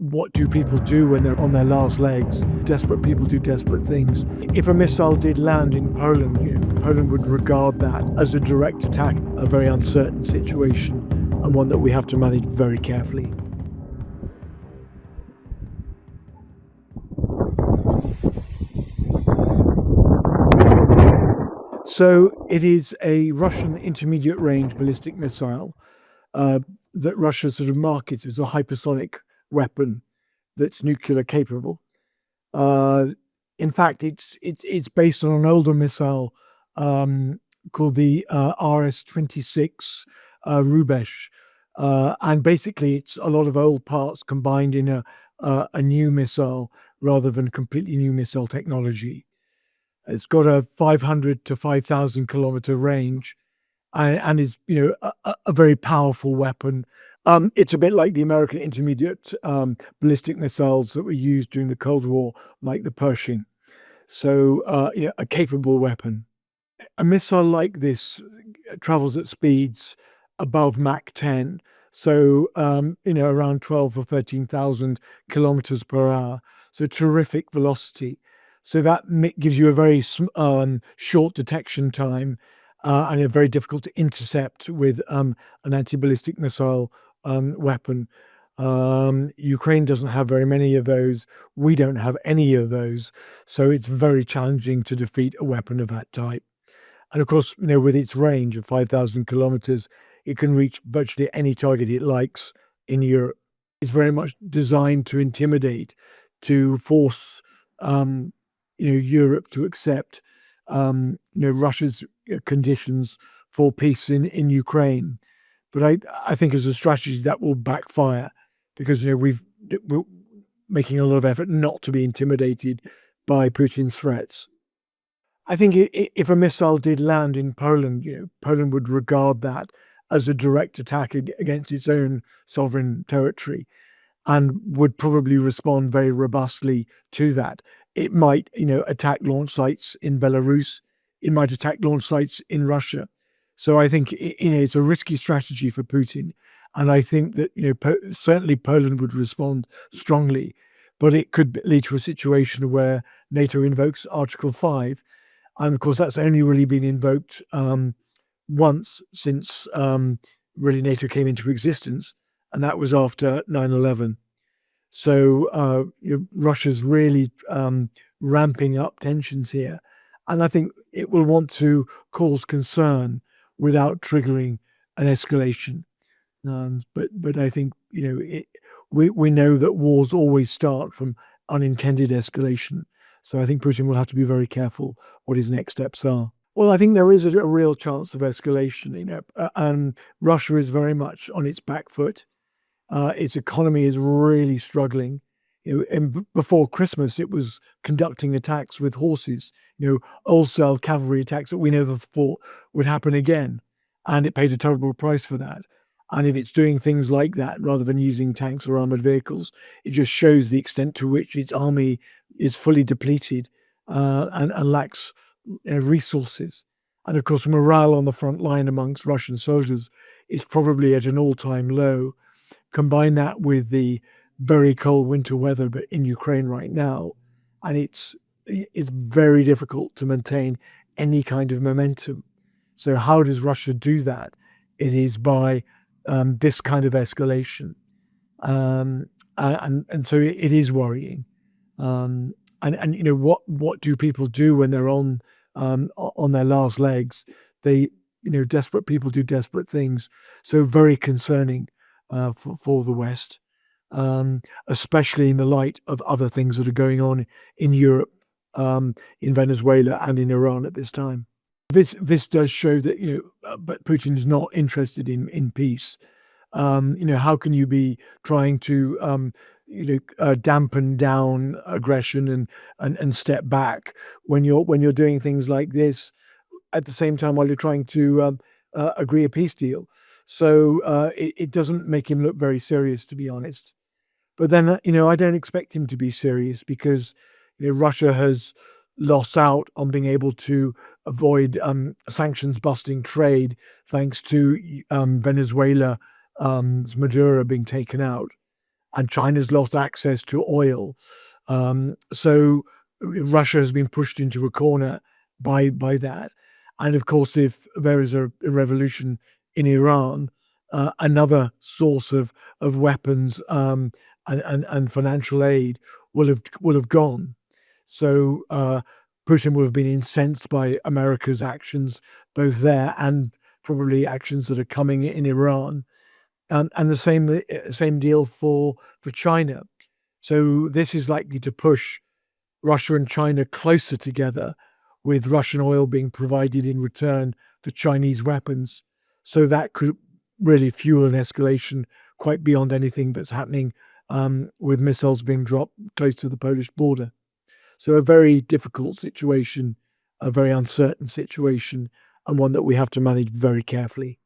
what do people do when they're on their last legs? Desperate people do desperate things. If a missile did land in Poland, Poland would regard that as a direct attack, a very uncertain situation, and one that we have to manage very carefully. So it is a Russian intermediate range ballistic missile that Russia sort of markets as a hypersonic weapon that's nuclear capable. In fact, it's based on an older missile called the RS-26 Rubesh, and basically it's a lot of old parts combined in a new missile rather than completely new missile technology. It's got a 500 to 5,000 kilometer range, and is a very powerful weapon. It's a bit like the American intermediate ballistic missiles that were used during the Cold War, like the Pershing. So, a capable weapon. A missile like this travels at speeds above Mach 10, so around 12 or 13,000 kilometers per hour. So terrific velocity. So that gives you a very short detection time, and a very difficult to intercept with an anti-ballistic missile weapon. Ukraine doesn't have very many of those. We don't have any of those. So it's very challenging to defeat a weapon of that type. And of course, with its range of 5,000 kilometers, it can reach virtually any target it likes in Europe. It's very much designed to intimidate, to force Europe to accept Russia's conditions for peace in Ukraine. But I think as a strategy that will backfire, because we're making a lot of effort not to be intimidated by Putin's threats. I think if a missile did land in Poland, Poland would regard that as a direct attack against its own sovereign territory, and would probably respond very robustly to that. It might, attack launch sites in Belarus. It might attack launch sites in Russia. So I think it's a risky strategy for Putin, and I think that certainly Poland would respond strongly, but it could lead to a situation where NATO invokes Article 5, and of course that's only really been invoked once since really NATO came into existence, and that was after 9/11. So Russia's really ramping up tensions here, and I think it will want to cause concern without triggering an escalation. But I think we know that wars always start from unintended escalation. So I think Putin will have to be very careful what his next steps are. Well, I think there is a real chance of escalation, and Russia is very much on its back foot. Its economy is really struggling. And before Christmas, it was conducting attacks with horses, wholesale cavalry attacks that we never thought would happen again. And it paid a terrible price for that. And if it's doing things like that, rather than using tanks or armored vehicles, it just shows the extent to which its army is fully depleted and lacks resources. And of course, morale on the front line amongst Russian soldiers is probably at an all-time low. Combine that with the very cold winter weather but in Ukraine right now, and it's very difficult to maintain any kind of momentum. So how does Russia do that? It is by this kind of escalation, and so it is worrying. And what do people do when they're on their last legs? They desperate people do desperate things. So very concerning for the West, especially in the light of other things that are going on in Europe, in Venezuela and in Iran at this time. This does show that but Putin is not interested in peace. How can you be trying to dampen down aggression and step back when you're doing things like this at the same time while you're trying to agree a peace deal? So it doesn't make him look very serious, to be honest. But then, I don't expect him to be serious because, Russia has lost out on being able to avoid sanctions busting trade thanks to Venezuela, Maduro being taken out. and China's lost access to oil. So Russia has been pushed into a corner by that. And of course, if there is a revolution in Iran, another source of weapons and financial aid will have gone. So Putin will have been incensed by America's actions, both there and probably actions that are coming in Iran, and the same deal for China. So this is likely to push Russia and China closer together, with Russian oil being provided in return for Chinese weapons. So that could really fuel an escalation quite beyond anything that's happening, with missiles being dropped close to the Polish border. So a very difficult situation, a very uncertain situation, and one that we have to manage very carefully.